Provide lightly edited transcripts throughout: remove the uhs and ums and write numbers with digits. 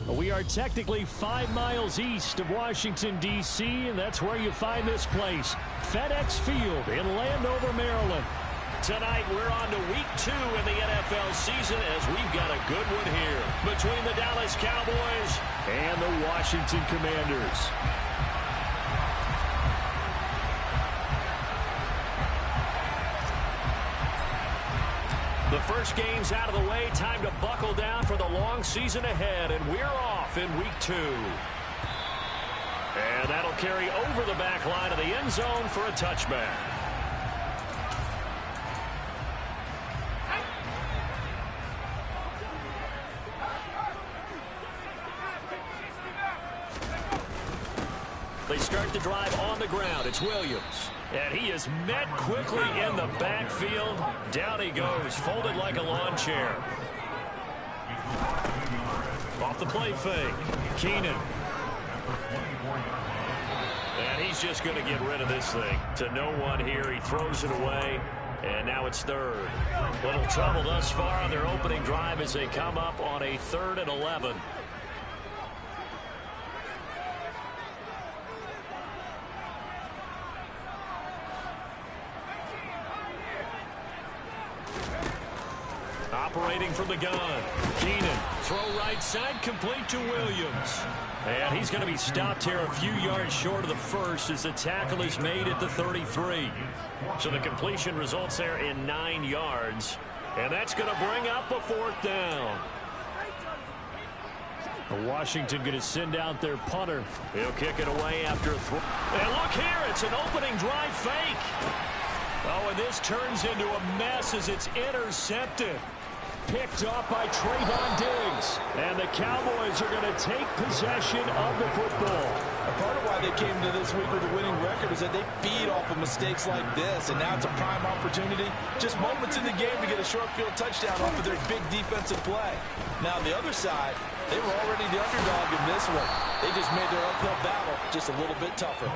We are technically 5 miles east of Washington, D.C., and that's where you find this place, FedEx Field in Landover, Maryland. Tonight, we're on to week 2 in the NFL season as we've got a good one here between the Dallas Cowboys and the Washington Commanders. The first game's out of the way. Time to buckle down for the long season ahead, and we're off in week 2. And that'll carry over the back line of the end zone for a touchback. They start the drive on the ground. It's Williams. And he is met quickly in the backfield. Down he goes, folded like a lawn chair. Off the play fake. Keenan. And he's just going to get rid of this thing. To no one here. He throws it away. And now it's third. Little trouble thus far on their opening drive as they come up on a 3rd and 11. Operating from the gun. Keenan. Throw right side, complete to Williams. And he's going to be stopped here a few yards short of the first as the tackle is made at the 33. So the completion results there in 9 yards. And that's going to bring up a 4th down. Washington going to send out their punter. He'll kick it away after a throw. And look here, it's an opening drive fake. Oh, and this turns into a mess as it's intercepted. Picked off by Trayvon Diggs. And the Cowboys are going to take possession of the football. A part of why they came to this week with a winning record is that they feed off of mistakes like this. And now it's a prime opportunity. Just moments in the game to get a short field touchdown off of their big defensive play. Now, on the other side, they were already the underdog in this one. They just made their uphill battle just a little bit tougher.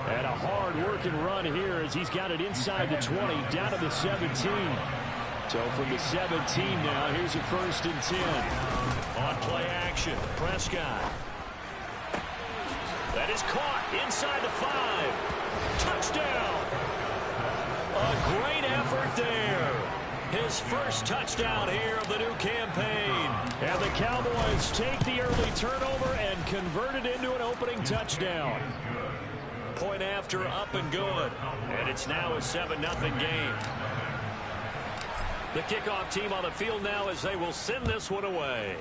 And a hard-working run here as he's got it inside the 20, down to the 17. So from the 17 now, here's a 1st and 10. On play action, Prescott. That is caught inside the 5. Touchdown! A great effort there. His first touchdown here of the new campaign. And the Cowboys take the early turnover and convert it into an opening touchdown. Point after, up and good. And it's now a 7-0 game. The kickoff team on the field now as they will send this one away.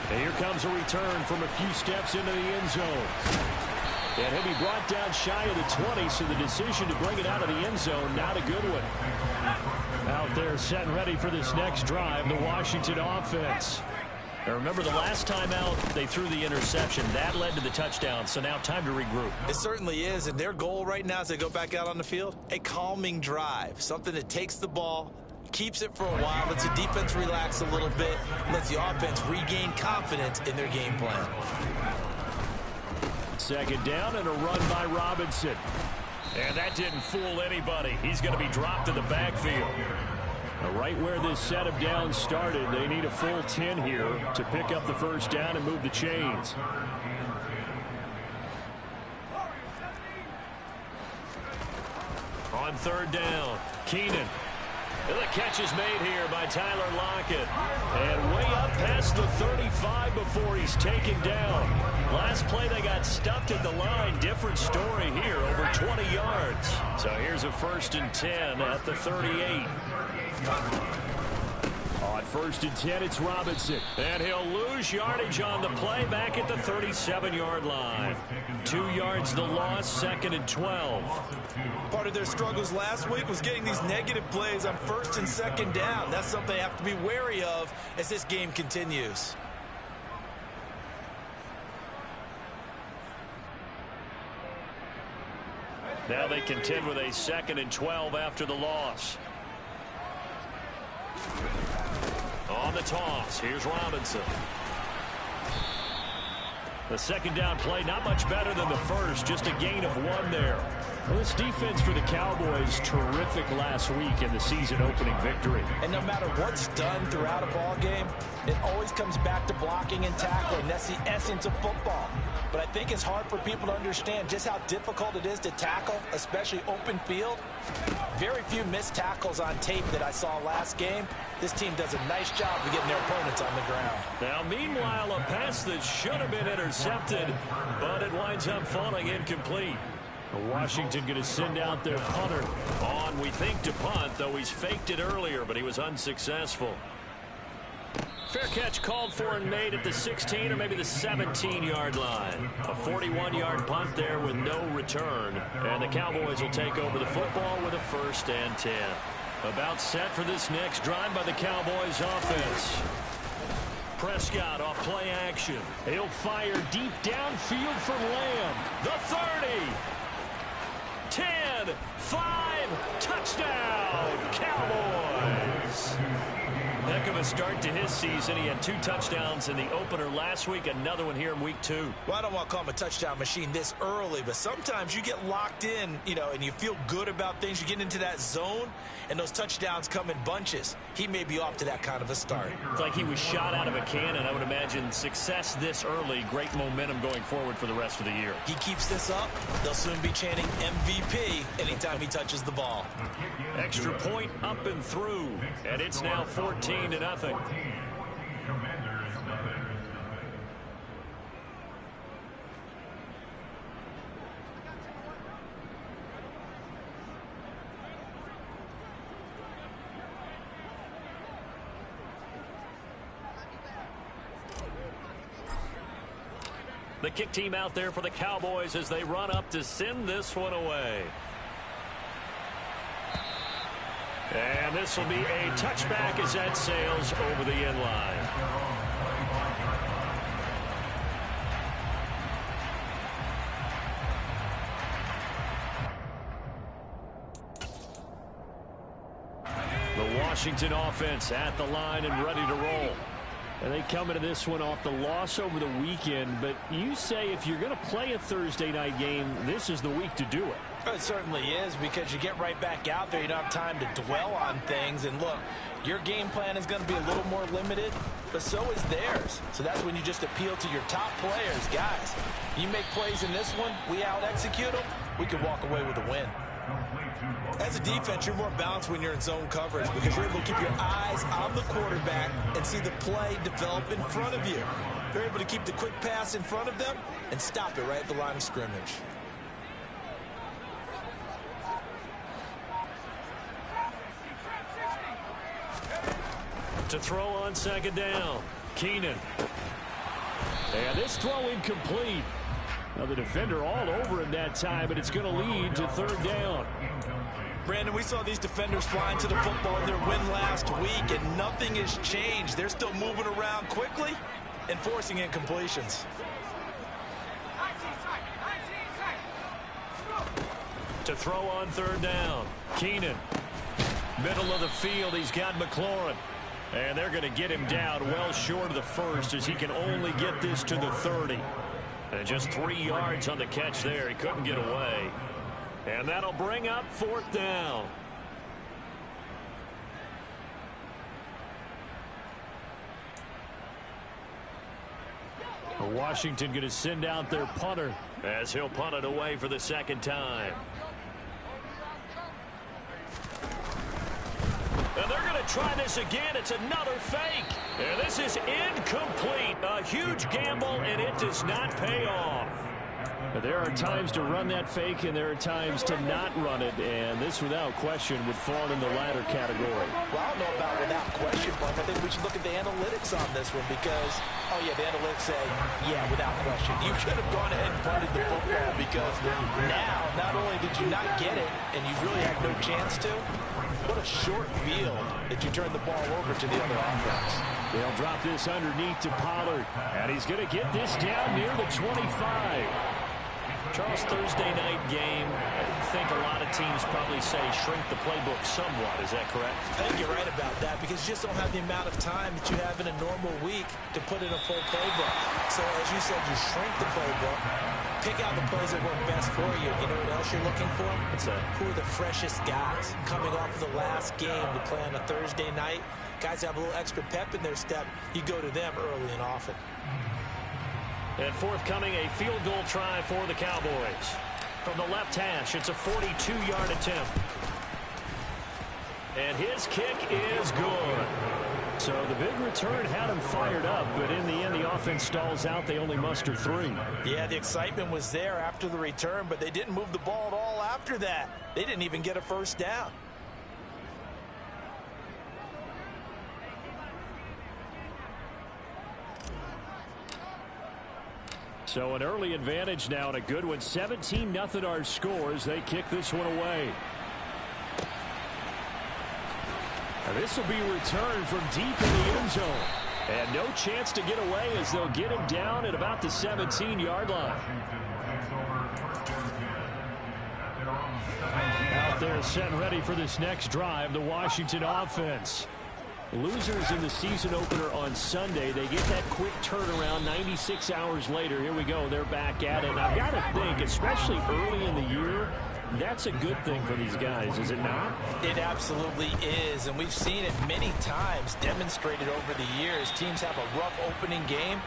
And here comes a return from a few steps into the end zone. And he'll be brought down shy of the 20, so the decision to bring it out of the end zone, not a good one. Out there set and ready for this next drive, the Washington offense. Now remember, the last time out, they threw the interception. That led to the touchdown, so now time to regroup. It certainly is, and their goal right now as they go back out on the field, a calming drive, something that takes the ball, keeps it for a while, lets the defense relax a little bit, lets the offense regain confidence in their game plan. 2nd down and a run by Robinson. And that didn't fool anybody. He's going to be dropped in the backfield. Right where this set of downs started, they need a full 10 here to pick up the 1st down and move the chains. On 3rd down, Keenan. And the catch is made here by Tyler Lockett. And way up past the 35 before he's taken down. Last play they got stuffed at the line. Different story here, over 20 yards. So here's a 1st and 10 at the 38. On 1st and 10, it's Robinson. And he'll lose yardage on the play back at the 37-yard line. 2 yards the loss, 2nd and 12. Part of their struggles last week was getting these negative plays on 1st and 2nd down. That's something they have to be wary of as this game continues. Now they contend with a 2nd and 12 after the loss. On the toss, here's Robinson. The second down play, not much better than the first, just a gain of 1 there. Well, this defense for the Cowboys, terrific last week in the season-opening victory. And no matter what's done throughout a ball game, it always comes back to blocking and tackling. That's the essence of football. But I think it's hard for people to understand just how difficult it is to tackle, especially open field. Very few missed tackles on tape that I saw last game. This team does a nice job of getting their opponents on the ground. Now, meanwhile, a pass that should have been intercepted, but it winds up falling incomplete. Washington going to send out their punter on, we think, to punt, though he's faked it earlier, but he was unsuccessful. Fair catch called for and made at the 16 or maybe the 17-yard line. A 41-yard punt there with no return. And the Cowboys will take over the football with a 1st and 10. About set for this next drive by the Cowboys offense. Prescott off play action. He'll fire deep downfield for Lamb. The 30. 10, 5, touchdown, Cowboys. Heck of a start to his season. He had 2 touchdowns in the opener last week, another one here in week 2. Well, I don't want to call him a touchdown machine this early, but sometimes you get locked in, and you feel good about things. You get into that zone, and those touchdowns come in bunches. He may be off to that kind of a start. It's like he was shot out of a cannon. I would imagine success this early, great momentum going forward for the rest of the year. He keeps this up, they'll soon be chanting MVP anytime he touches the ball. Extra point up and through, and it's now 14-0. The kick team out there for the Cowboys as they run up to send this one away. And this will be a touchback as that sails over the end line. The Washington offense at the line and ready to roll. And they come into this one off the loss over the weekend, but you say if you're going to play a Thursday night game, this is the week to do it. It certainly is, because you get right back out there. You don't have time to dwell on things. And look, your game plan is going to be a little more limited, but so is theirs. So that's when you just appeal to your top players. Guys, you make plays in this one, we out-execute them, we could walk away with a win. As a defense, you're more balanced when you're in zone coverage because you're able to keep your eyes on the quarterback and see the play develop in front of you. You're able to keep the quick pass in front of them and stop it right at the line of scrimmage. To throw on second down, Keenan. And this throw incomplete. Now the defender all over him that time, but it's going to lead to 3rd down. Brandon, we saw these defenders flying to the football in their win last week, and nothing has changed. They're still moving around quickly and forcing incompletions. To throw on 3rd down, Keenan. Middle of the field, he's got McLaurin. And they're going to get him down well short of the 1st as he can only get this to the 30. And just 3 yards on the catch there. He couldn't get away. And that'll bring up 4th down. Washington going to send out their punter as he'll punt it away for the 2nd time. And they're going to try this again. It's another fake. And this is incomplete. A huge gamble, and it does not pay off. There are times to run that fake, and there are times to not run it. And this, without question, would fall in the latter category. Well, I don't know about without question, Buck. I think we should look at the analytics on this one because, oh, yeah, the analytics say, yeah, without question. You should have gone ahead and punted the football because now, not only did you not get it, and you really had no chance to, what a short field that you turn the ball over to the other offense. They'll drop this underneath to Pollard, and he's going to get this down near the 25. Charles, Thursday night game, think a lot of teams probably say shrink the playbook somewhat. Is that correct? I think you're right about that because you just don't have the amount of time that you have in a normal week to put in a full playbook. So as you said, you shrink the playbook, pick out the plays that work best for you. You know what else you're looking for? What's that? Who are the freshest guys coming off of the last game to play on a Thursday night? Guys have a little extra pep in their step. You go to them early and often. And forthcoming, a field goal try for the Cowboys. From the left hash, it's a 42-yard attempt. And his kick is good. So the big return had him fired up, but in the end, the offense stalls out. They only muster 3. Yeah, the excitement was there after the return, but they didn't move the ball at all after that. They didn't even get a first down. So an early advantage now and a good one. 17-0 our scores. They kick this one away. This will be returned from deep in the end zone. And no chance to get away as they'll get him down at about the 17-yard line. Out there set and ready for this next drive, the Washington offense. Losers in the season opener on Sunday. They get that quick turnaround 96 hours later. Here we go. They're back at it. And I've got to think, especially early in the year, that's a good thing for these guys, is it not? It absolutely is, and we've seen it many times demonstrated over the years. Teams have a rough opening game,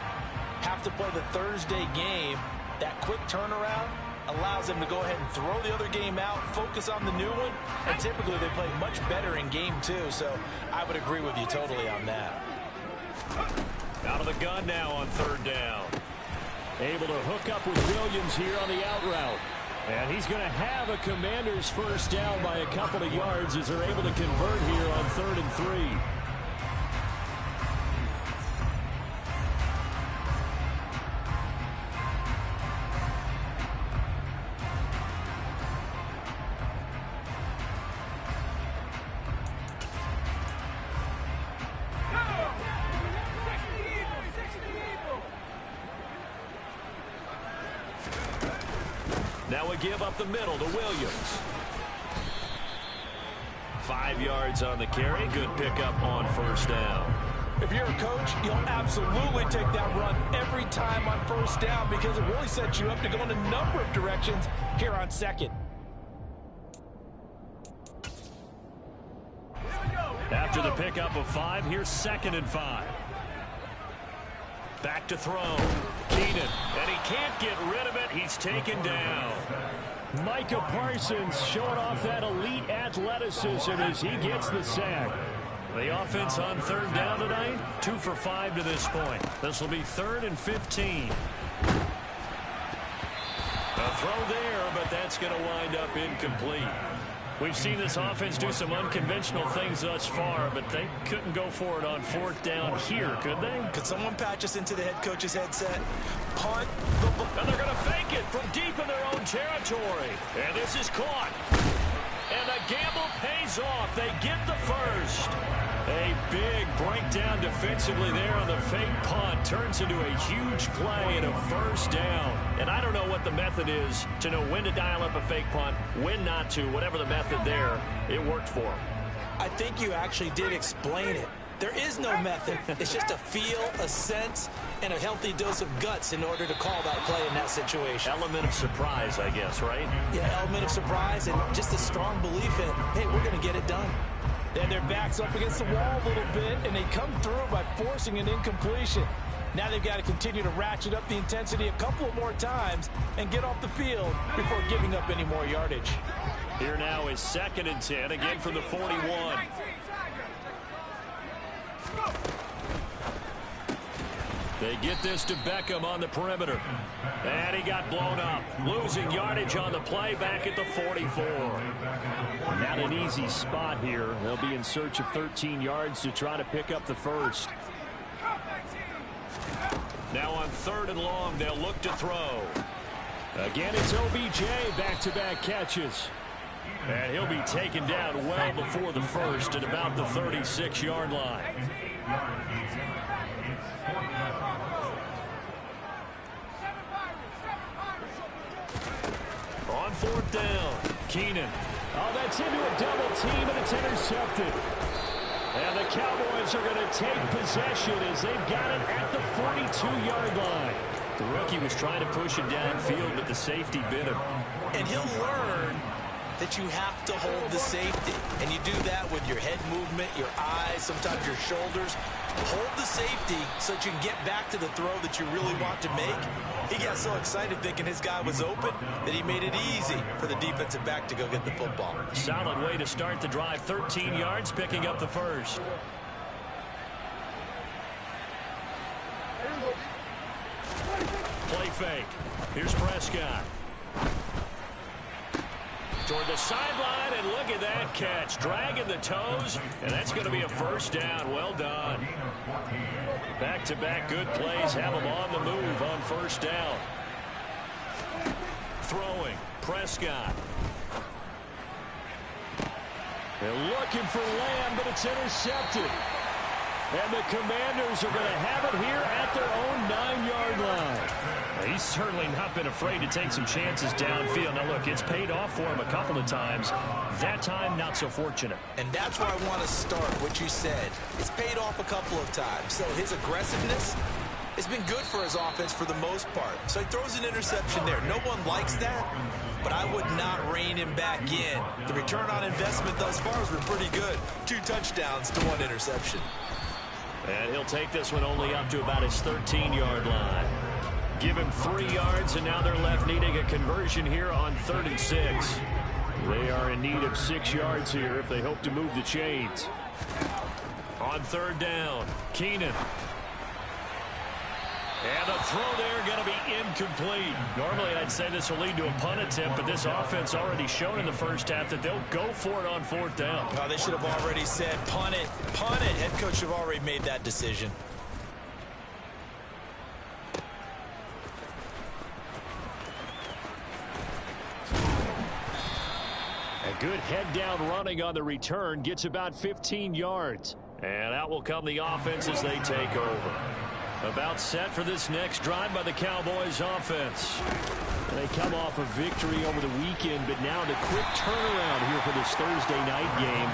have to play the Thursday game. That quick turnaround allows them to go ahead and throw the other game out, focus on the new one, and typically they play much better in game 2, so I would agree with you totally on that. Out of the gun now on 3rd down. Able to hook up with Williams here on the out route. And he's going to have a Commander's first down by a couple of yards as they're able to convert here on 3rd and 3. Now we give up the middle to Williams. 5 yards on the carry. Good pickup on 1st down. If you're a coach, you'll absolutely take that run every time on 1st down because it really sets you up to go in a number of directions here on 2nd. After the pickup of 5, here's 2nd and 5. Back to throw. Keenan, and he can't get rid of it. He's taken down. Micah Parsons showing off that elite athleticism as he gets the sack. The offense on 3rd down tonight, 2 for 5 to this point. This will be 3rd and 15. A throw there, but that's going to wind up incomplete. We've seen this offense do some unconventional things thus far, but they couldn't go for it on 4th down here, could they? Could someone patch us into the head coach's headset? Punt the ball. And they're going to fake it from deep in their own territory. And this is caught. And the gamble pays off. They get the first. A big breakdown defensively there on the fake punt. Turns into a huge play and a 1st down. And I don't know what the method is to know when to dial up a fake punt, when not to. Whatever the method there, it worked for them. I think you actually did explain it. There is no method. It's just a feel, a sense, and a healthy dose of guts in order to call that play in that situation. Element of surprise, I guess, right? Yeah, element of surprise and just a strong belief in, hey, we're going to get it done. Then their backs up against the wall a little bit, and they come through by forcing an incompletion. Now they've got to continue to ratchet up the intensity a couple of more times and get off the field before giving up any more yardage. Here now is 2nd and 10, again from the 41. They get this to Beckham on the perimeter. And he got blown up. Losing yardage on the play back at the 44. Not an easy spot here. They'll be in search of 13 yards to try to pick up the first. Now on 3rd and long, they'll look to throw. Again, it's OBJ, back-to-back catches. And he'll be taken down well before the first at about the 36-yard line. On 4th down, Keenan. Oh, that's into a double team, and it's intercepted. And the Cowboys are going to take possession as they've got it at the 42-yard line. The rookie was trying to push it downfield, but the safety bit him. And he'll learn that you have to hold the safety. And you do that with your head movement, your eyes, sometimes your shoulders. Hold the safety so that you can get back to the throw that you really want to make. He got so excited thinking his guy was open that he made it easy for the defensive back to go get the football. Solid way to start the drive. 13 yards, picking up the first. Play fake. Here's Prescott. Toward the sideline, and look at that catch. Dragging the toes, and that's going to be a first down. Well done. Back-to-back good plays have them on the move on first down. Throwing, Prescott. They're looking for Lamb, but it's intercepted. And the Commanders are going to have it here at their own 9-yard line. He's certainly not been afraid to take some chances downfield. Now, look, it's paid off for him a couple of times. That time, not so fortunate. And that's where I want to start, what you said. It's paid off a couple of times. So his aggressiveness has been good for his offense for the most part. So he throws an interception there. No one likes that, but I would not rein him back in. The return on investment thus far has been pretty good. 2 touchdowns to 1 interception. And he'll take this one only up to about his 13-yard line. Give him 3 yards, and now they're left needing a conversion here on 3rd and 6. They are in need of 6 yards here if they hope to move the chains. On 3rd down, Keenan. And the throw there going to be incomplete. Normally, I'd say this will lead to a punt attempt, but this offense already shown in the first half that they'll go for it on 4th down. Oh, they should have already said, punt it, punt it. Head coach should have already made that decision. A good head-down running on the return gets about 15 yards. And out will come the offense as they take over. About set for this next drive by the Cowboys offense. And they come off a victory over the weekend, but now the quick turnaround here for this Thursday night game.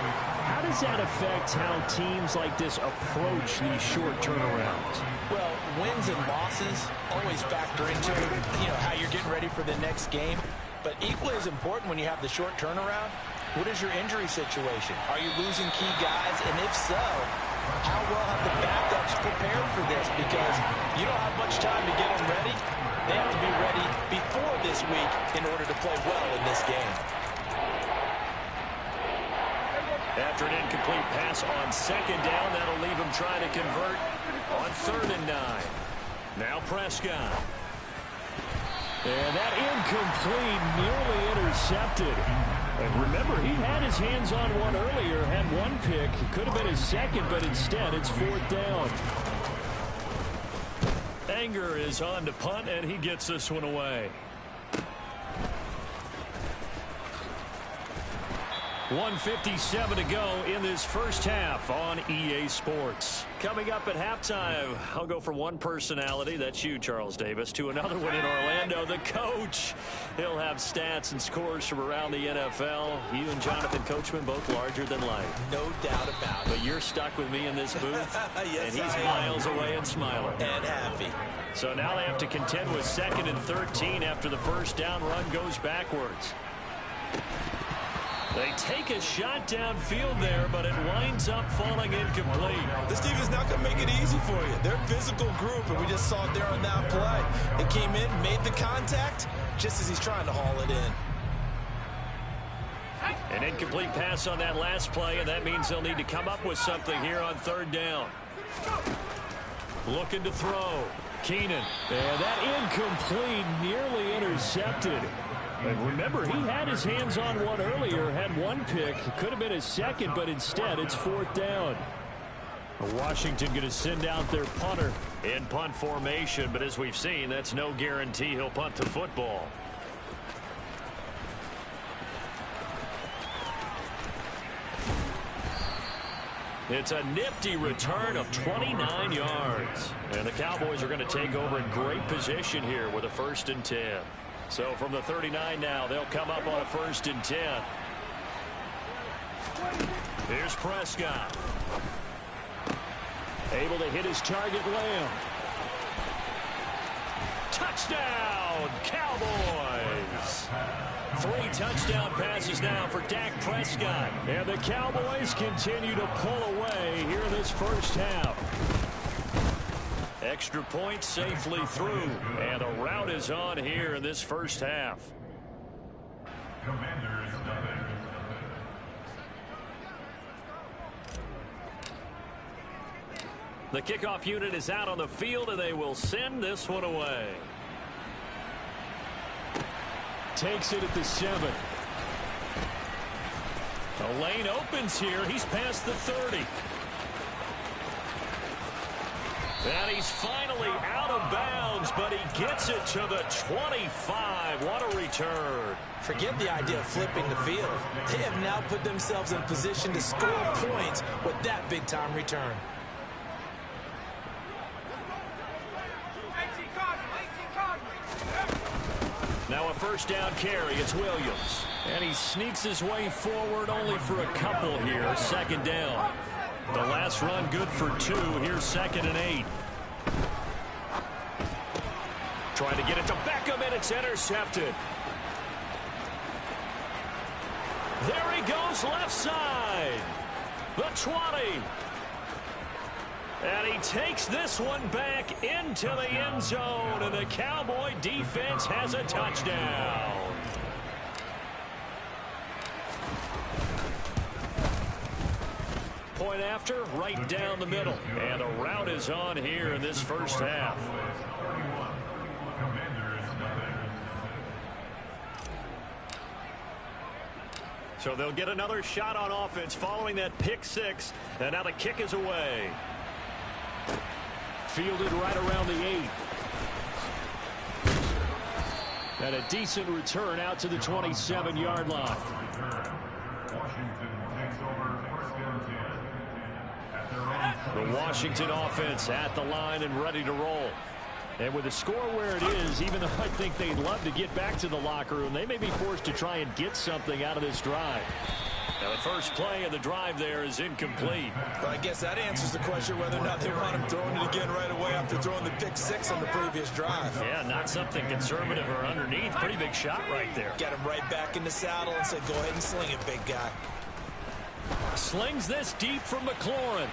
How does that affect how teams like this approach these short turnarounds? Well, wins and losses always factor into, how you're getting ready for the next game. But equally as important when you have the short turnaround, what is your injury situation? Are you losing key guys? And if so, how well have the backups prepared for this? Because you don't have much time to get them ready. They have to be ready before this week in order to play well in this game. After an incomplete pass on 2nd down, that'll leave him trying to convert on 3rd and 9. Now Prescott. And that incomplete, nearly intercepted. And remember, he had his hands on one earlier, had 1 pick. It could have been his 2nd, but instead it's 4th down. Anger is on to punt, and he gets this one away. 1:57 to go in this first half on EA Sports. Coming up at halftime, I'll go from one personality, that's you, Charles Davis, to another one in Orlando, the coach. He'll have stats and scores from around the NFL. You and Jonathan Coachman both larger than life. No doubt about it. But you're stuck with me in this booth, yes, and he's miles away and smiling. And happy. So now they have to contend with 2nd and 13 after the first down run goes backwards. They take a shot downfield there, but it winds up falling incomplete. This team is not going to make it easy for you. They're a physical group, and we just saw it there on that play. They came in, made the contact, just as he's trying to haul it in. An incomplete pass on that last play, and that means they'll need to come up with something here on 3rd down. Looking to throw. Keenan. And that incomplete, nearly intercepted. And remember, he had his hands on one earlier, had 1 pick. Could have been his 2nd, but instead it's 4th down. Washington going to send out their punter in punt formation, but as we've seen, that's no guarantee he'll punt the football. It's a nifty return of 29 yards. And the Cowboys are going to take over in great position here with a 1st and 10. So from the 39 now, they'll come up on a 1st and 10. Here's Prescott. Able to hit his target, Lamb. Touchdown, Cowboys! 3 touchdown passes now for Dak Prescott. And the Cowboys continue to pull away here in this first half. Extra point safely through. And a rout is on here in this first half. The kickoff unit is out on the field, and they will send this one away. Takes it at the 7. The lane opens here. He's past the 30. And he's finally out of bounds, but he gets it to the 25. What a return. Forget the idea of flipping the field. They have now put themselves in position to score points with that big-time return. Now a 1st down carry. It's Williams. And he sneaks his way forward only for a couple here. 2nd down. The last run good for 2. Here's 2nd and 8. Trying to get it to Beckham, and it's intercepted. There he goes, left side. The 20. And he takes this one back into the end zone, and the Cowboy defense has a touchdown. Point after, right down the middle. And a rout is on here in this first half. So they'll get another shot on offense following that pick 6. And now the kick is away. Fielded right around the 8. And a decent return out to the 27-yard line. The Washington offense at the line and ready to roll. And with the score where it is, even though I think they'd love to get back to the locker room, they may be forced to try and get something out of this drive. Now the first play of the drive there is incomplete. Well, I guess that answers the question whether or not they want him throwing it again right away after throwing the pick 6 on the previous drive. Yeah, not something conservative or underneath. Pretty big shot right there. Got him right back in the saddle and said, go ahead and sling it, big guy. Slings this deep from McLaurin.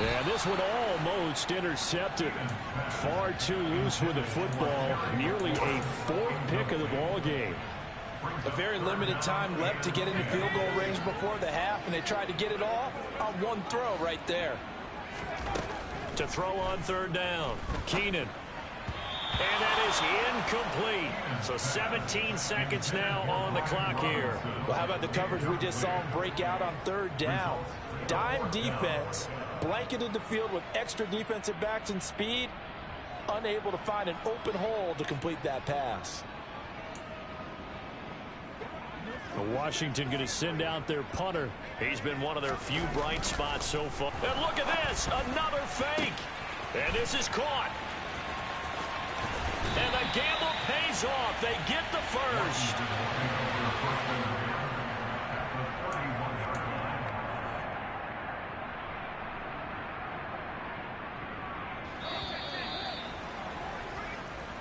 And this one almost intercepted. Far too loose with the football. Nearly a 4th pick of the ball game. A very limited time left to get into field goal range before the half, and they tried to get it all on one throw right there. To throw on 3rd down. Keenan. And that is incomplete. So 17 seconds now on the clock here. Well, how about the coverage we just saw him break out on 3rd down? Dime defense, blanketed the field with extra defensive backs and speed, unable to find an open hole to complete that pass. Washington going to send out their punter. He's been one of their few bright spots so far. And look at this, another fake. And this is caught. And the gamble pays off. They get the first.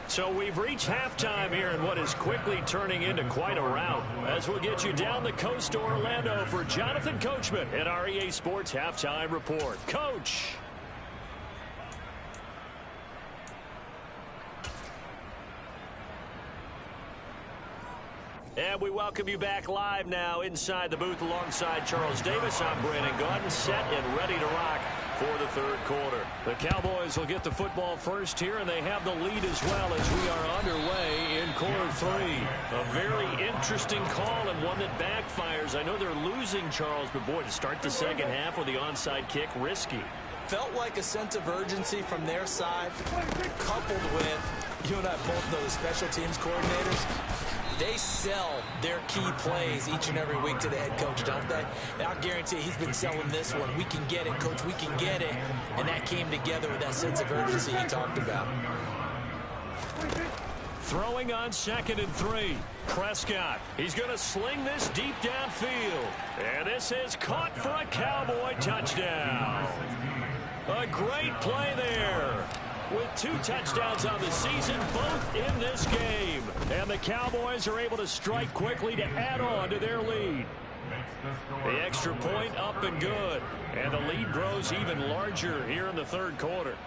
So we've reached halftime here in what is quickly turning into quite a rout. As we'll get you down the coast to Orlando for Jonathan Coachman at our EA Sports Halftime Report. Coach. And we welcome you back live now inside the booth alongside Charles Davis. I'm Brandon Gaudin, set and ready to rock for the 3rd quarter. The Cowboys will get the football first here, and they have the lead as well as we are underway in quarter 3. A very interesting call and one that backfires. I know they're losing, Charles, but boy, to start the second half with the onside kick, risky. Felt like a sense of urgency from their side, coupled with, you and I both know the special teams coordinators. They sell their key plays each and every week to the head coach, don't they? And I'll guarantee he's been selling this one. We can get it, coach, we can get it. And that came together with that sense of urgency he talked about. Throwing on 2nd and 3. Prescott, he's going to sling this deep downfield. And this is caught for a Cowboy touchdown. A great play there. With 2 touchdowns on the season, both in this game. And the Cowboys are able to strike quickly to add on to their lead. The extra point up and good. And the lead grows even larger here in the 3rd quarter.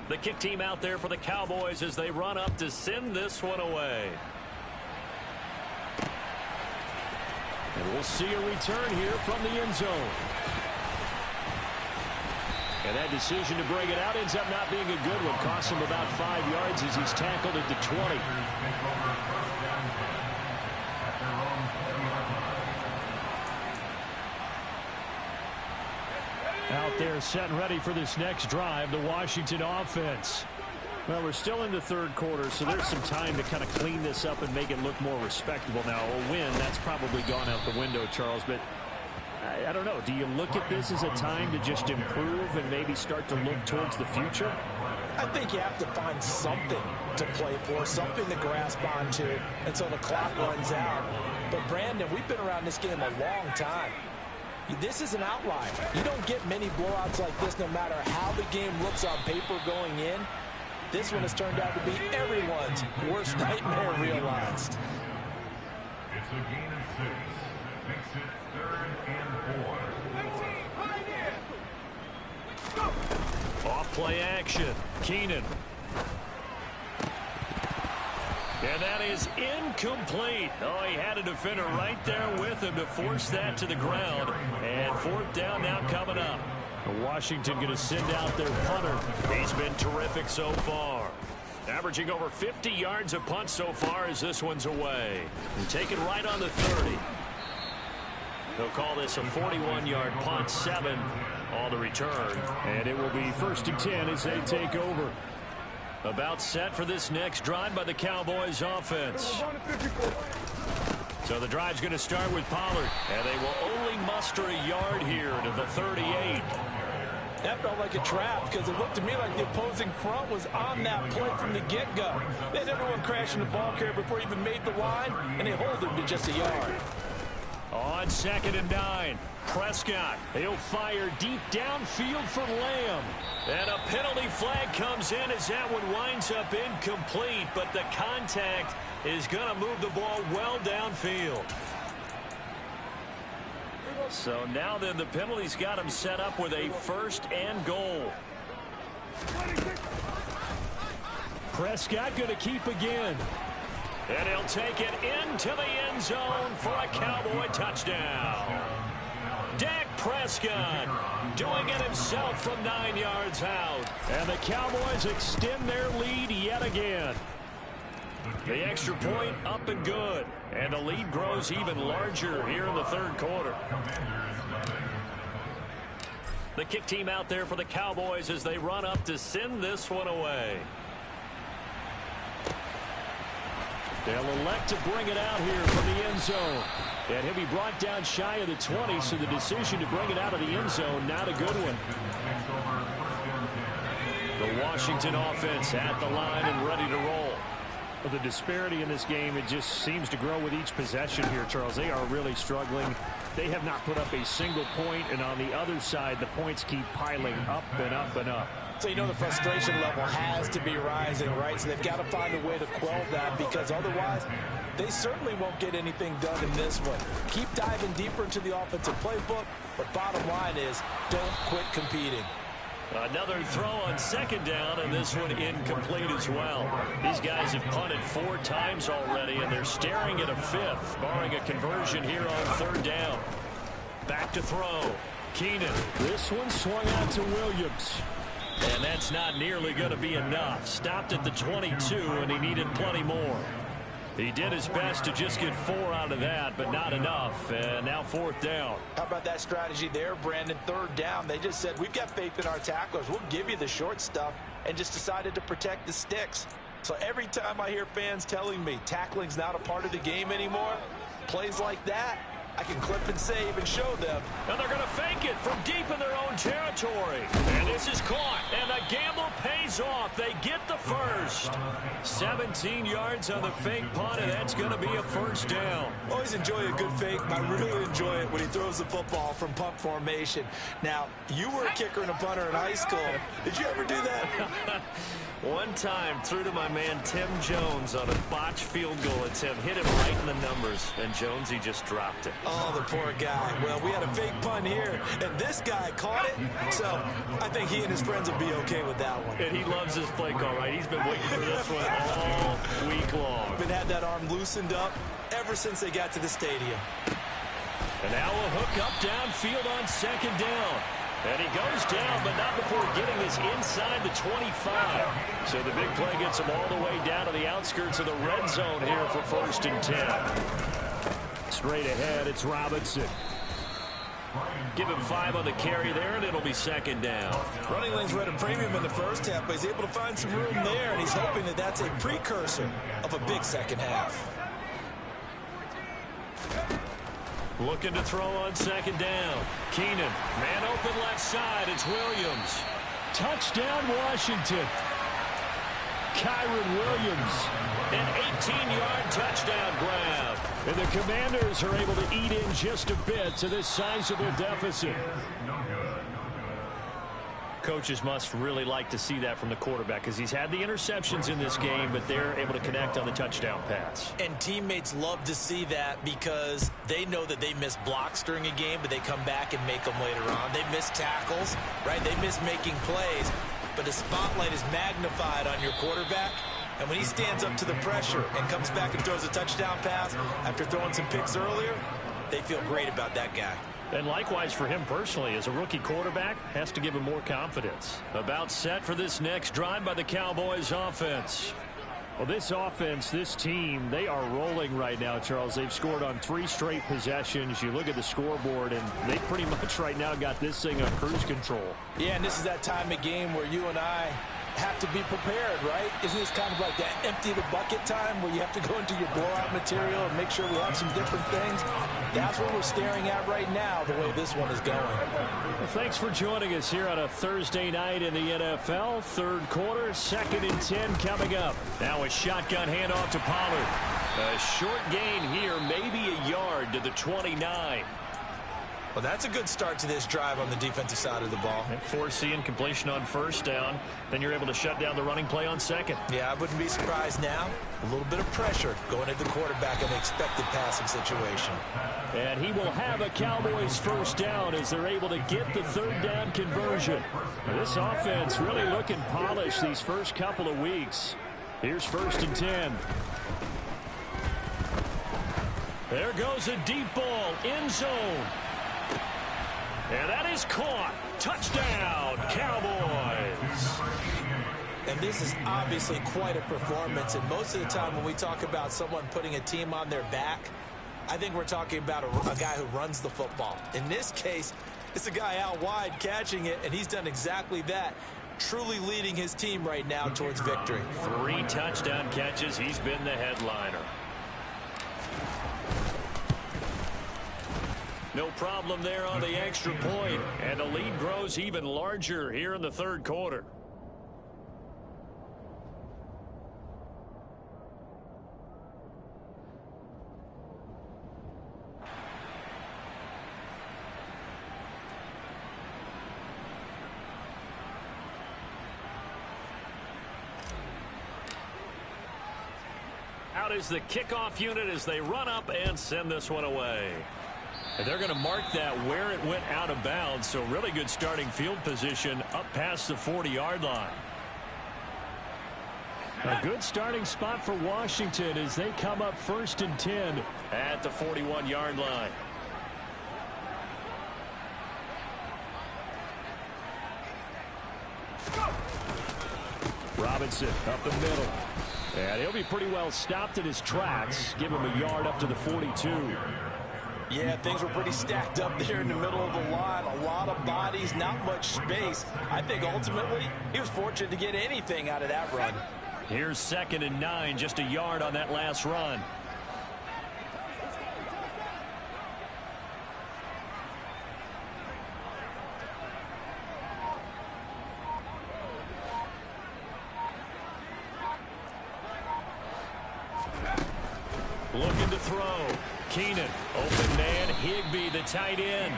The kick team out there for the Cowboys as they run up to send this one away. And we'll see a return here from the end zone. And that decision to bring it out ends up not being a good one. Costs him about 5 yards as he's tackled at the 20. Out there set and ready for this next drive, the Washington offense. Well, we're still in the 3rd quarter, so there's some time to kind of clean this up and make it look more respectable now. A win, that's probably gone out the window, Charles, but I don't know. Do you look at this as a time to just improve and maybe start to look towards the future? I think you have to find something to play for, something to grasp onto until the clock runs out. But, Brandon, we've been around this game a long time. This is an outlier. You don't get many blowouts like this no matter how the game looks on paper going in. This one has turned out to be everyone's worst nightmare realized. It's a gain of 6. Makes it 3rd and 4. Off play action. Keenan. And that is incomplete. Oh, he had a defender right there with him to force that to the ground. And 4th down now coming up. Washington going to send out their punter. He's been terrific so far. Averaging over 50 yards a punt so far as this one's away. And take it right on the 30. They'll call this a 41-yard punt, 7 on the return. And it will be 1st and 10 as they take over. About set for this next drive by the Cowboys offense. So the drive's going to start with Pollard. And they will only muster a yard here to the 38. That felt like a trap because it looked to me like the opposing front was on that play from the get-go. They had everyone crashing the ball carrier before he even made the line, and they hold him to just a yard. On 2nd and 9, Prescott. He'll fire deep downfield for Lamb. And a penalty flag comes in as that one winds up incomplete, but the contact is going to move the ball well downfield. So now then the penalty's got him set up with a 1st and goal. Prescott going to keep again. And he'll take it into the end zone for a Cowboy touchdown. Dak Prescott doing it himself from 9 yards out. And the Cowboys extend their lead yet again. The extra point up and good. And the lead grows even larger here in the 3rd quarter. The kick team out there for the Cowboys as they run up to send this one away. They'll elect to bring it out here from the end zone. And he'll be brought down shy of the 20, so the decision to bring it out of the end zone, not a good one. The Washington offense at the line and ready to roll. Well, the disparity in this game, it just seems to grow with each possession here, Charles. They are really struggling. They have not put up a single point, and on the other side, the points keep piling up and up and up. So you know the frustration level has to be rising, right? So they've got to find a way to quell that because otherwise they certainly won't get anything done in this one. Keep diving deeper into the offensive playbook, but bottom line is don't quit competing. Another throw on 2nd down, and this one incomplete as well. These guys have punted 4 times already, and they're staring at a 5th, barring a conversion here on 3rd down. Back to throw. Keenan. This one swung out to Williams. And that's not nearly going to be enough. Stopped at the 22, and he needed plenty more. He did his best to just get 4 out of that, but not enough. And now 4th down. How about that strategy there, Brandon? 3rd down. They just said, we've got faith in our tacklers. We'll give you the short stuff, and just decided to protect the sticks. So every time I hear fans telling me tackling's not a part of the game anymore, plays like that, I can clip and save and show them. And they're going to fake it from deep in their own territory. And this is caught. And the gamble pays off. They get the first. 17 yards on the fake punt, and that's going to be a first down. Always enjoy a good fake. I really enjoy it when he throws the football from punt formation. Now, you were a kicker and a punter in high school. Did you ever do that? One time, threw to my man Tim Jones on a botched field goal attempt. Hit him right in the numbers, and Jones, he just dropped it. Oh, the poor guy. Well, we had a fake punt here, and this guy caught it. So I think he and his friends will be okay with that one. And he loves his play call, right? He's been waiting for this one all week long. Been had that arm loosened up ever since they got to the stadium. And now a hook up downfield on second down. And he goes down, but not before getting this inside the 25. So the big play gets him all the way down to the outskirts of the red zone here for 1st and 10. Straight ahead, it's Robinson. Give him 5 on the carry there, and it'll be 2nd down. Running lanes were at a premium in the first half, but he's able to find some room there, and he's hoping that that's a precursor of a big second half. Looking to throw on 2nd down. Keenan, man open left side. It's Williams. Touchdown, Washington. Kyron Williams. An 18-yard touchdown grab. And the Commanders are able to eat in just a bit to this sizable deficit. Coaches must really like to see that from the quarterback because he's had the interceptions in this game, but they're able to connect on the touchdown pass. And teammates love to see that because they know that they miss blocks during a game, but they come back and make them later on. They miss tackles, right? They miss making plays, but the spotlight is magnified on your quarterback. And when he stands up to the pressure and comes back and throws a touchdown pass after throwing some picks earlier, they feel great about that guy. And likewise for him personally, as a rookie quarterback, has to give him more confidence. About set for this next drive by the Cowboys offense. Well, this offense, this team, they are rolling right now, Charles. They've scored on 3 straight possessions. You look at the scoreboard, and they pretty much right now got this thing on cruise control. Yeah, and this is that time of game where you and I have to be prepared, right? Isn't this kind of like that empty the bucket time where you have to go into your blowout material and make sure we have some different things? That's what we're staring at right now, the way this one is going. Well, thanks for joining us here on a Thursday night in the NFL. 3rd quarter, 2nd and 10 coming up. Now a shotgun handoff to Pollard. A short gain here, maybe a yard to the 29. Well, that's a good start to this drive on the defensive side of the ball. And foreseeing completion on 1st down. Then you're able to shut down the running play on 2nd. Yeah, I wouldn't be surprised now. A little bit of pressure going at the quarterback in the expected passing situation. And he will have a Cowboys 1st down as they're able to get the 3rd down conversion. This offense really looking polished these first couple of weeks. Here's 1st and 10. There goes a deep ball, end zone. And that is caught. Touchdown, Cowboys. And this is obviously quite a performance. And most of the time when we talk about someone putting a team on their back, I think we're talking about a guy who runs the football. In this case, it's a guy out wide catching it, and he's done exactly that. Truly leading his team right now towards victory. 3 touchdown catches. He's been the headliner. No problem there on the extra point, and the lead grows even larger here in the 3rd quarter. Out is the kickoff unit as they run up and send this one away. And they're going to mark that where it went out of bounds, so really good starting field position up past the 40-yard line. A good starting spot for Washington as they come up 1st and 10 at the 41-yard line. Robinson up the middle. And he'll be pretty well stopped in his tracks. Give him a yard up to the 42. Yeah, things were pretty stacked up there in the middle of the line. A lot of bodies, not much space. I think ultimately he was fortunate to get anything out of that run. Here's 2nd and 9, just a yard on that last run. Looking to throw. Keenan, open man, Higbee, the tight end.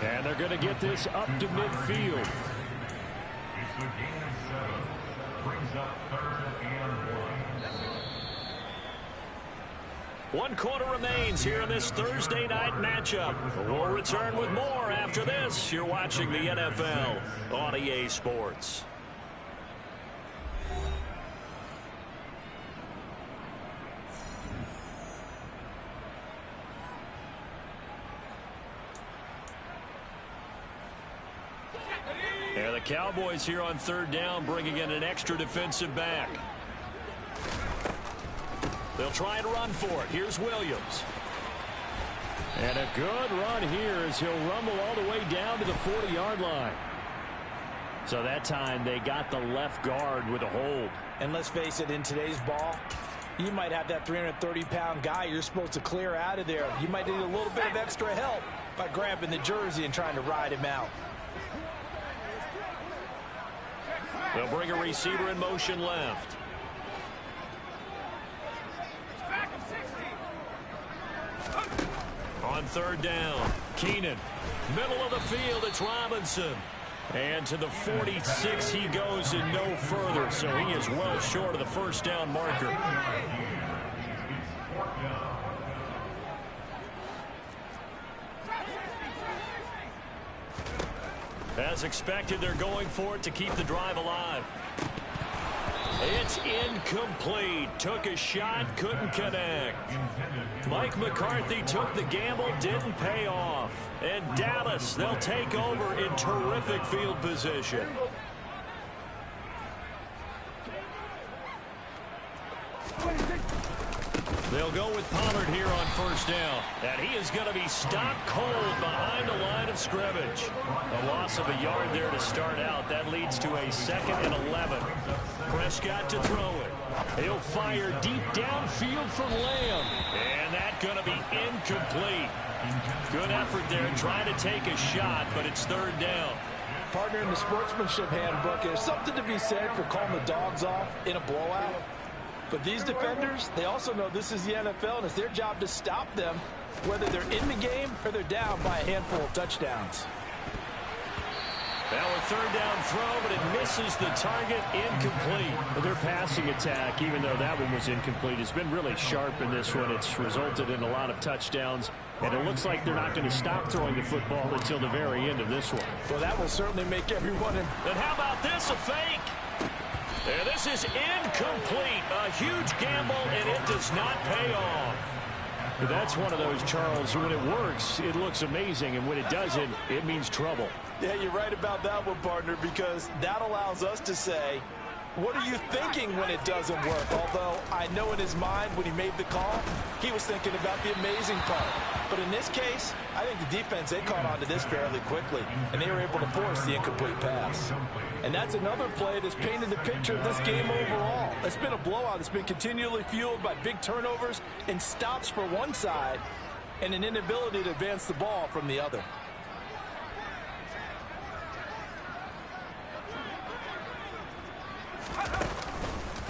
And they're going to get this up to midfield. It's the gain of 7. Brings up 3rd and 1. 1 quarter remains here in this Thursday night matchup. We'll return with more after this. You're watching the NFL on EA Sports. And the Cowboys here on 3rd down, bringing in an extra defensive back. They'll try and run for it. Here's Williams. And a good run here as he'll rumble all the way down to the 40-yard line. So that time they got the left guard with a hold. And let's face it, in today's ball, you might have that 330-pound guy you're supposed to clear out of there. You might need a little bit of extra help by grabbing the jersey and trying to ride him out. They'll bring a receiver in motion left. On 3rd down, Keenan. Middle of the field, it's Robinson. And to the 46 he goes and no further, so he is well short of the 1st down marker. As expected, they're going for it to keep the drive alive. It's incomplete. Took a shot, couldn't connect. Mike McCarthy took the gamble, didn't pay off. And Dallas, they'll take over in terrific field position. They'll go with Pollard here on 1st down. And he is going to be stopped cold behind the line of scrimmage. A loss of a yard there to start out. That leads to a 2nd and 11. Prescott to throw it. He'll fire deep downfield from Lamb. And that's going to be incomplete. Good effort there trying to take a shot, but it's 3rd down. Partner, in the sportsmanship handbook, there's something to be said for calling the dogs off in a blowout. But these defenders, they also know this is the NFL, and it's their job to stop them, whether they're in the game or they're down by a handful of touchdowns. Now a 3rd down throw, but it misses the target, incomplete. Well, their passing attack, even though that one was incomplete, has been really sharp in this one. It's resulted in a lot of touchdowns, and it looks like they're not going to stop throwing the football until the very end of this one. Well, that will certainly make everyone. And how about this, a fake? And this is incomplete. A huge gamble, and it does not pay off. But that's one of those, Charles, when it works, it looks amazing, and when it doesn't, it means trouble. Yeah, you're right about that one, partner, because that allows us to say, what are you thinking when it doesn't work? Although I know in his mind when he made the call, he was thinking about the amazing part. But in this case, I think the defense, they caught on to this fairly quickly, and they were able to force the incomplete pass. And that's another play that's painted the picture of this game overall. It's been a blowout. It's been continually fueled by big turnovers and stops for one side and an inability to advance the ball from the other.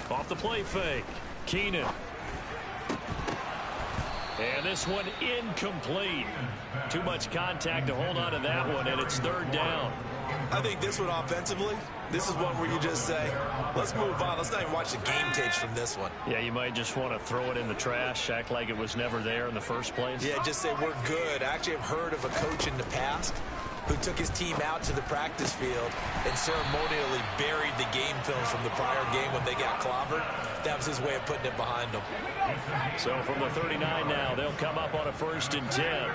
Off the play fake. Keenan. And this one incomplete. Too much contact to hold on to that one, and it's 3rd down. I think this one offensively, this is one where you just say, let's move on. Let's not even watch the game tapes from this one. Yeah, you might just want to throw it in the trash, act like it was never there in the first place. Yeah, just say we're good. I actually have heard of a coach in the past who took his team out to the practice field and ceremonially buried the game films from the prior game when they got clobbered. That was his way of putting it behind them. So from the 39 now, they'll come up on a 1st and 10.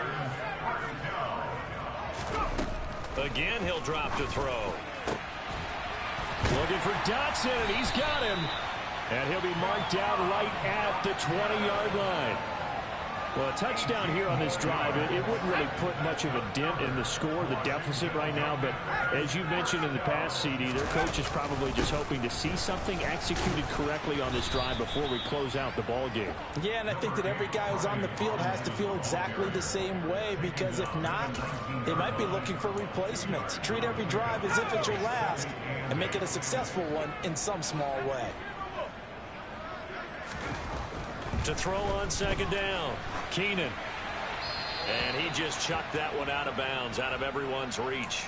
Again, he'll drop to throw. Looking for Dotson, and he's got him. And he'll be marked down right at the 20-yard line. Well, a touchdown here on this drive, it wouldn't really put much of a dent in the score, the deficit right now. But as you mentioned in the past, CD, their coach is probably just hoping to see something executed correctly on this drive before we close out the ball game. Yeah, and I think that every guy who's on the field has to feel exactly the same way, because if not, they might be looking for replacements. Treat every drive as if it's your last and make it a successful one in some small way. To throw on second down, Keenan. And he just chucked that one out of bounds, out of everyone's reach.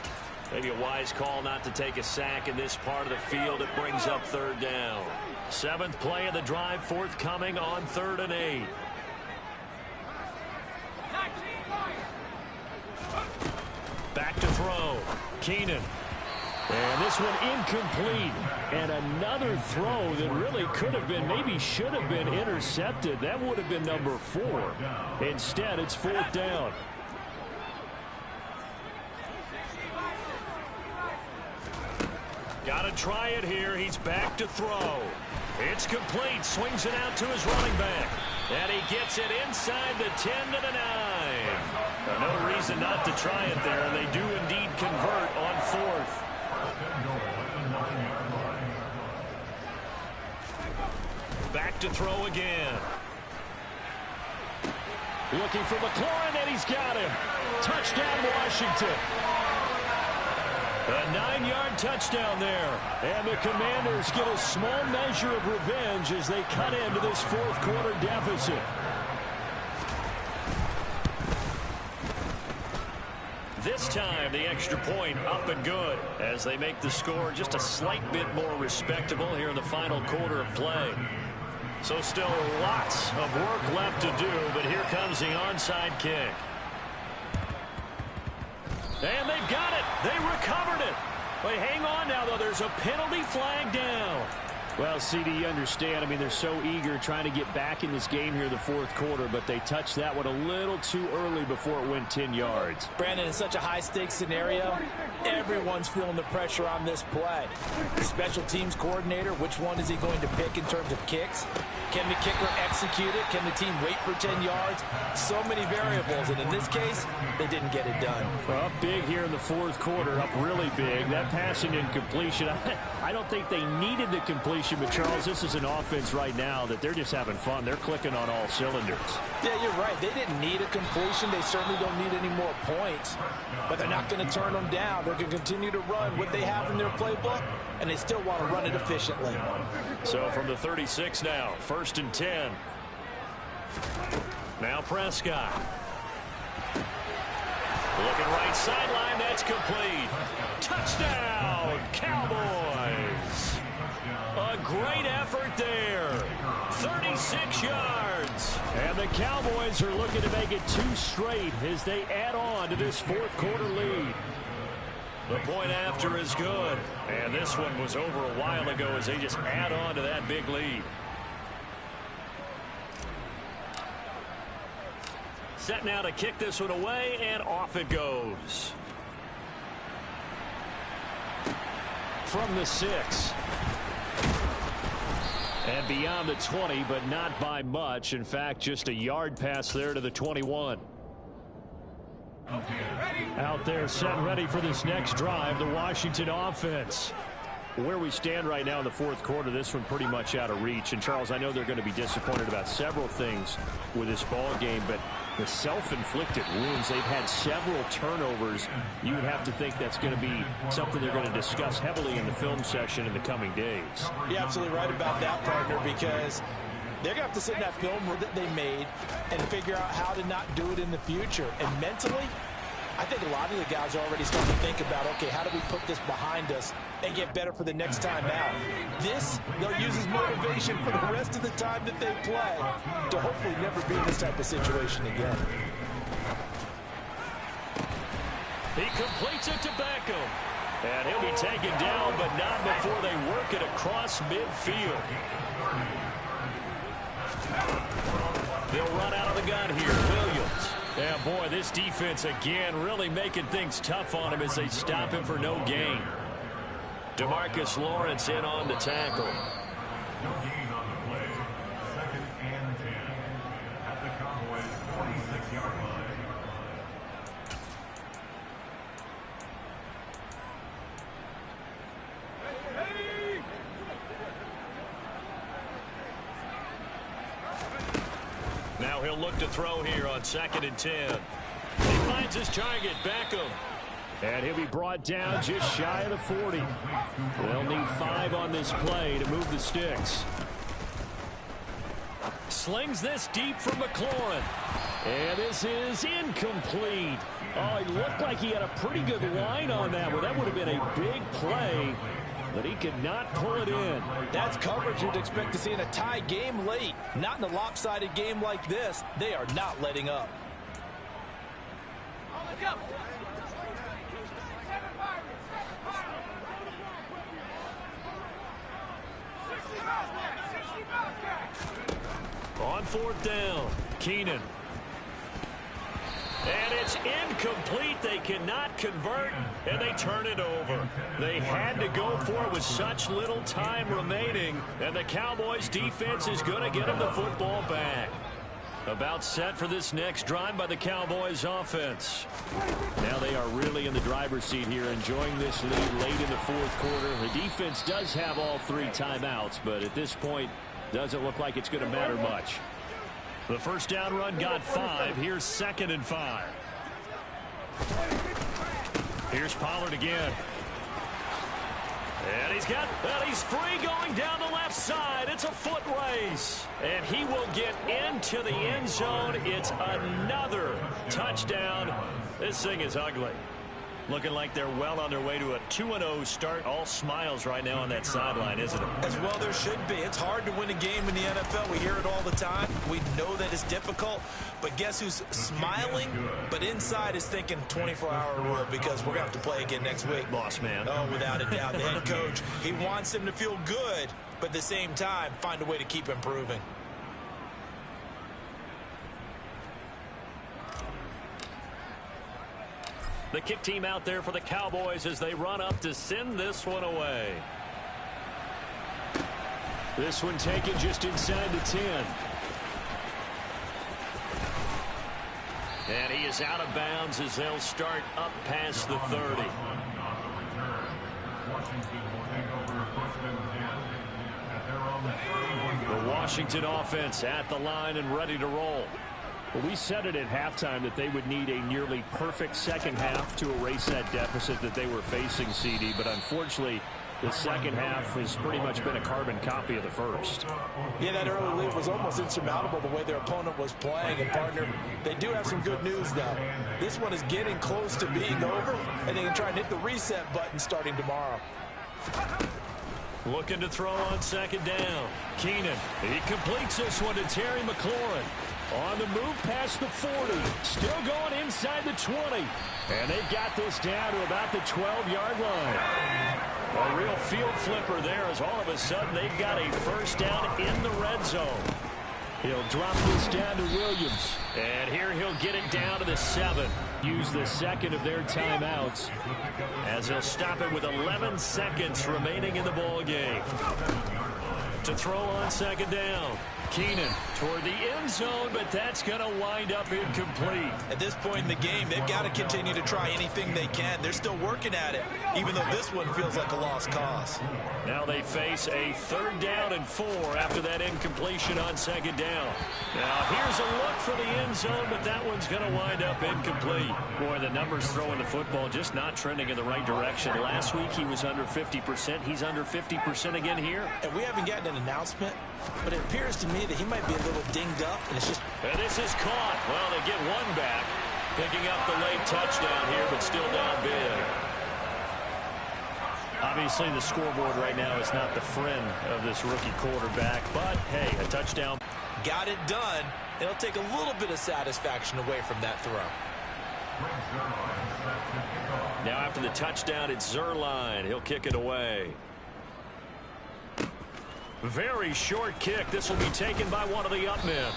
Maybe a wise call not to take a sack in this part of the field. It brings up third down. 7th play of the drive forthcoming on 3rd and 8. Back to throw, Keenan. And this one incomplete. And another throw that really could have been, maybe should have been intercepted. That would have been number 4. Instead, it's 4th down. Got to try it here. He's back to throw. It's complete. Swings it out to his running back. And he gets it inside the 10 to the 9. No reason not to try it there. And they do indeed convert on 4th. Back to throw again. Looking for McLaurin, and he's got him. Touchdown, Washington. A 9-yard touchdown there. And the Commanders get a small measure of revenge as they cut into this 4th quarter deficit. This time, the extra point up and good as they make the score just a slight bit more respectable here in the final quarter of play. So still lots of work left to do, but here comes the onside kick. And they've got it. They recovered it. Wait, hang on now, though. There's a penalty flag down. Well, CD, you understand. I mean, they're so eager trying to get back in this game here in the 4th quarter, but they touched that one a little too early before it went 10 yards. Brandon, in such a high-stakes scenario, everyone's feeling the pressure on this play. The special teams coordinator, which one is he going to pick in terms of kicks? Can the kicker execute it? Can the team wait for 10 yards? So many variables, and in this case, they didn't get it done. Well, up big here in the 4th quarter, up really big. That passing incompletion, I don't think they needed the completion. But, Charles, this is an offense right now that they're just having fun. They're clicking on all cylinders. Yeah, you're right. They didn't need a completion. They certainly don't need any more points. But they're not going to turn them down. They're going to continue to run what they have in their playbook, and they still want to run it efficiently. So from the 36 now, 1st and 10. Now Prescott. Looking right sideline. That's complete. Touchdown, Cowboys. A great effort there. 36 yards. And the Cowboys are looking to make it 2 straight as they add on to this 4th quarter lead. The point after is good. And this one was over a while ago as they just add on to that big lead. Set now to kick this one away, and off it goes. From the 6. And beyond the 20, but not by much. In fact, just a yard pass there to the 21. Out there set and ready for this next drive, the Washington offense. Where we stand right now in the 4th quarter, this one pretty much out of reach. And, Charles, I know they're going to be disappointed about several things with this ball game, but the self-inflicted wounds, they've had several turnovers. You would have to think that's going to be something they're going to discuss heavily in the film session in the coming days. You're absolutely right about that, partner, because they're going to have to sit in that film that they made and figure out how to not do it in the future. And mentally, I think a lot of the guys are already starting to think about, okay, how do we put this behind us and get better for the next time out? This, they'll use as motivation for the rest of the time that they play to hopefully never be in this type of situation again. He completes it to Beckham. And he'll be taken down, but not before they work it across midfield. They'll run out of the gun here. Williams. Yeah, boy, this defense again really making things tough on him as they stop him for no gain. DeMarcus Lawrence in on the tackle. No gain on the play. 2nd and 10 at the Cowboys' 46-yard line. Now he'll look to throw here on 2nd and 10. He finds his target, Beckham. And he'll be brought down just shy of the 40. They'll need 5 on this play to move the sticks. slings this deep from McLaurin. And this is incomplete. Oh, it looked like he had a pretty good line on that one. That would have been a big play, but he could not pull it in. That's coverage you'd expect to see in a tie game late. Not in a lopsided game like this. They are not letting up. On fourth down, Keenan. And it's incomplete. They cannot convert, and they turn it over. They had to go for it with such little time remaining, and the Cowboys' defense is going to get them the football back. About set for this next drive by the Cowboys' offense. Now they are really in the driver's seat here, enjoying this lead late in the fourth quarter. The defense does have all 3 timeouts, but at this point, doesn't look like it's going to matter much. The first down run got 5. Here's 2nd and 5. Here's Pollard again. And he's free going down the left side. It's a foot race. And he will get into the end zone. It's another touchdown. This thing is ugly. Looking like they're well on their way to a 2-0 start. All smiles right now on that sideline, isn't it? As well there should be. It's hard to win a game in the NFL. We hear it all the time. We know that it's difficult. But guess who's smiling? But inside is thinking 24-hour rule because we're going to have to play again next week. Boss man. Oh, without a doubt. The head coach, he wants him to feel good, but at the same time, find a way to keep improving. The kick team out there for the Cowboys as they run up to send this one away. This one taken just inside the 10. And he is out of bounds as they'll start up past the 30. The Washington offense at the line and ready to roll. Well, we said it at halftime that they would need a nearly perfect second half to erase that deficit that they were facing, CD. But unfortunately, the second half has pretty much been a carbon copy of the first. Yeah, that early lead was almost insurmountable the way their opponent was playing. And, partner, they do have some good news now. This one is getting close to being over, and they can try and hit the reset button starting tomorrow. Looking to throw on 2nd down. Keenan, he completes this one to Terry McLaurin. On the move past the 40. Still going inside the 20. And they've got this down to about the 12-yard line. A real field flipper there as all of a sudden they've got a first down in the red zone. He'll drop this down to Williams. And here he'll get it down to the 7. Use the second of their timeouts as he'll stop it with 11 seconds remaining in the ball game. To throw on 2nd down. Keenan toward the end zone, but that's going to wind up incomplete. At this point in the game, they've got to continue to try anything they can. They're still working at it, even though this one feels like a lost cause. Now they face a 3rd down and 4 after that incompletion on 2nd down. Now here's a look for the end zone, but that one's going to wind up incomplete. Boy, the numbers throwing the football just not trending in the right direction. Last week he was under 50%. He's under 50% again here. And we haven't gotten an announcement, but it appears to me that he might be a little dinged up, and it's just... And this is caught. Well, they get one back, picking up the late touchdown here, but still down big. Obviously, the scoreboard right now is not the friend of this rookie quarterback, but, hey, a touchdown. Got it done. It'll take a little bit of satisfaction away from that throw. Now, after the touchdown, it's Zerline. He'll kick it away. Very short kick. This will be taken by one of the up men.